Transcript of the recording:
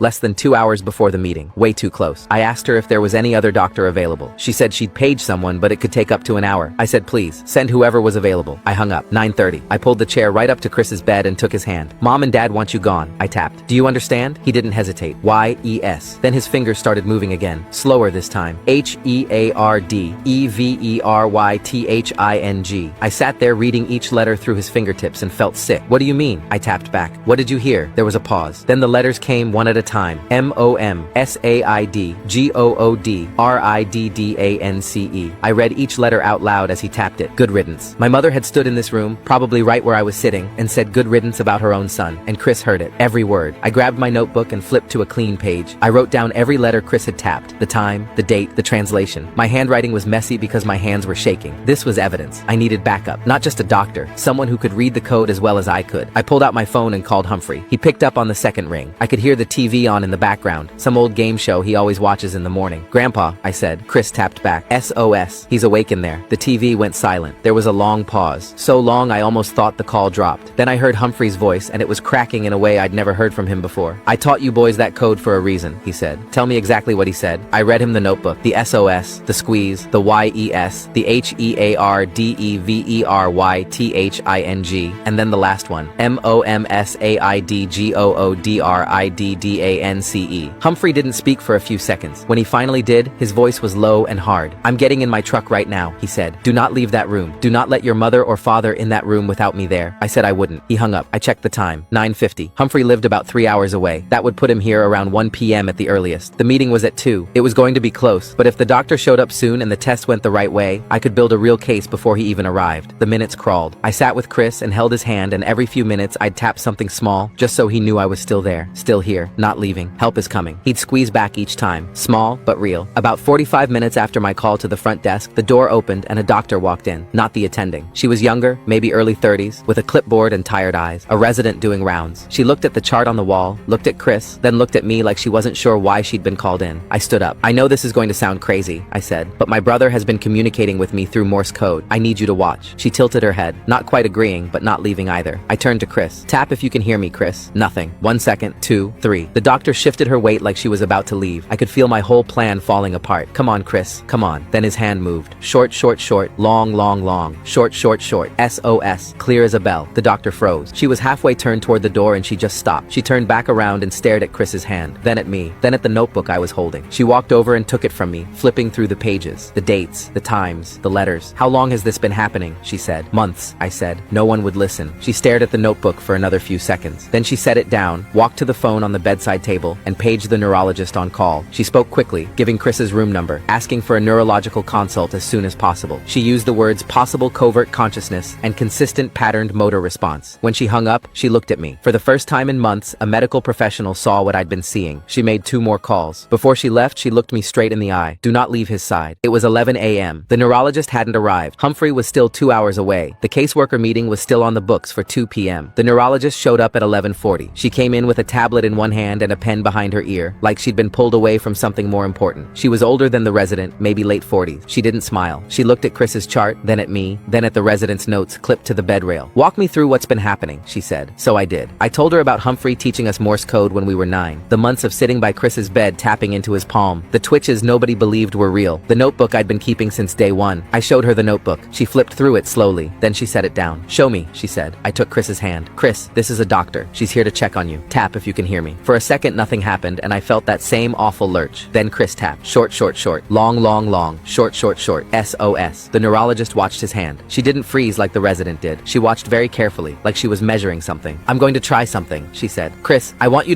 less than 2 hours before the meeting. Way too close. I asked her if there was any other doctor available. She said she'd page someone, but it could take up to an hour. I said please, send whoever was available. I hung up. 9:30. I pulled the chair right up to Chris's bed and took his hand. Mom and Dad want you gone, I tapped. Do you understand? He didn't hesitate. Y-E-S. Then his fingers started moving again. Slower this time. H-E-A-R-D-E-V-E-R-Y-T-H-I-N-G. I sat there reading each letter through his fingertips and felt sick. What do you mean? I tapped back. What did you hear? There was a pause. Then the letters came one at a time. M-O-M-S-A-I-D-G-O-O-D-R-I-D-D-A-N-C-E. I read each letter out loud as he tapped it. Good riddance. My mother had stood in this room, probably right where I was sitting, and said good riddance about her own son, and Chris heard it. Every word. I grabbed my notebook and flipped to a clean page. I wrote down every letter Chris had tapped, the time, the date, the translation. My handwriting was messy because my hands were shaking. This was evidence. I needed backup. Not just a doctor, someone who could read the code as well as I could. I pulled out my phone and called Humphrey. He picked up on the second ring. I could hear the TV on in the background, some old game show he always watches in the morning. Grandpa, I said. Chris tapped back. SOS. He's awake in there. The TV went silent. There was a long pause. So long I almost thought the call dropped. Then I heard Humphrey's voice, and it was cracking in a way I'd never heard from him before. I taught you boys that code for a reason, he said. Tell me exactly what he said. I read him the notebook. The SOS, the squeeze, the YES, the HEARDEVERYTHING, and then the last one. MOMSAIDGOODRIDDANCE. Humphrey didn't speak for a few seconds. When he finally did, his voice was low and hard. I'm getting in my truck right now, he said. Do not leave that room. Do not let your mother or father in that room without me there. I said I wouldn't. He hung up. I checked the time. 9:50. Humphrey lived about 3 hours away. That would put him here around 1 p.m. at the earliest. The meeting was at 2. It was going to be close, but if the doctor showed up soon and the test went the right way, I could build a real case before he even arrived. The minutes crawled. I sat with Chris and held his hand, and every few minutes I'd tap something small, just so he knew I was still there, still here, not leaving. Help is coming. He'd squeeze back each time. Small, but real. About 45 minutes after my call to the front desk, the door opened and a doctor walked in, not the attending. She was younger, maybe early 30s, with a clipboard and tired eyes, a resident doing rounds. She looked at the chart on the wall, looked at Chris, then looked at me like she wasn't sure why she'd been called in. I stood up. I know this is going to sound crazy, I said, but my brother has been communicating with me through Morse code. I need you to watch. She tilted her head, not quite agreeing, but not leaving either. I turned to Chris. Tap if you can hear me, Chris. Nothing. 1 second, 2, 3. The doctor shifted her weight like she was about to leave. I could feel my whole plan falling apart. Come on, Chris. Come on. Then his hand moved. Short, short, short. Long, long, long. Short, short, short. SOS. Clear as a bell. The doctor froze. She was halfway turned toward the door and she just stopped. She turned back around and stared at Chris's hand, then at me, then at the notebook I was holding. She walked over and took it from me, flipping through the pages, the dates, the times, the letters. How long has this been happening? She said. Months, I said. No one would listen. She stared at the notebook for another few seconds. Then she set it down, walked to the phone on the bedside table, and paged the neurologist on call. She spoke quickly, giving Chris's room number, asking for a neurological consult as soon as possible. She used the words possible covert consciousness and consistent patterned motor response. When she hung up, she looked at me. For the first time in months, a medical professional saw what I'd been seeing. She made 2 more calls. Before she left, she looked me straight in the eye. Do not leave his side. It was 11 a.m. The neurologist hadn't arrived. Humphrey was still 2 hours away. The caseworker meeting was still on the books for 2 p.m. The neurologist showed up at 11:40. She came in with a tablet in one hand and a pen behind her ear, like she'd been pulled away from something more important. She was older than the resident, maybe late 40s. She didn't smile. She looked at Chris's chart, then at me, then at the resident's notes clipped to the bed rail. Walk me through what's been happening, she said. So I did. I told her about Humphrey teaching us Morse code when we were 9. The months of sitting by Chris's bed tapping into his palm. The twitches nobody believed were real. The notebook I'd been keeping since day 1. I showed her the notebook. She flipped through it slowly. Then she set it down. Show me, she said. I took Chris's hand. Chris, this is a doctor. She's here to check on you. Tap if you can hear me. For a second nothing happened and I felt that same awful lurch. Then Chris tapped. Short, short, short. Long, long, long. Short, short, short. SOS. The neurologist watched his hand. She didn't freeze like the resident did. She watched very carefully, like she was measuring something. I'm going to try something, she said. Chris, I want you to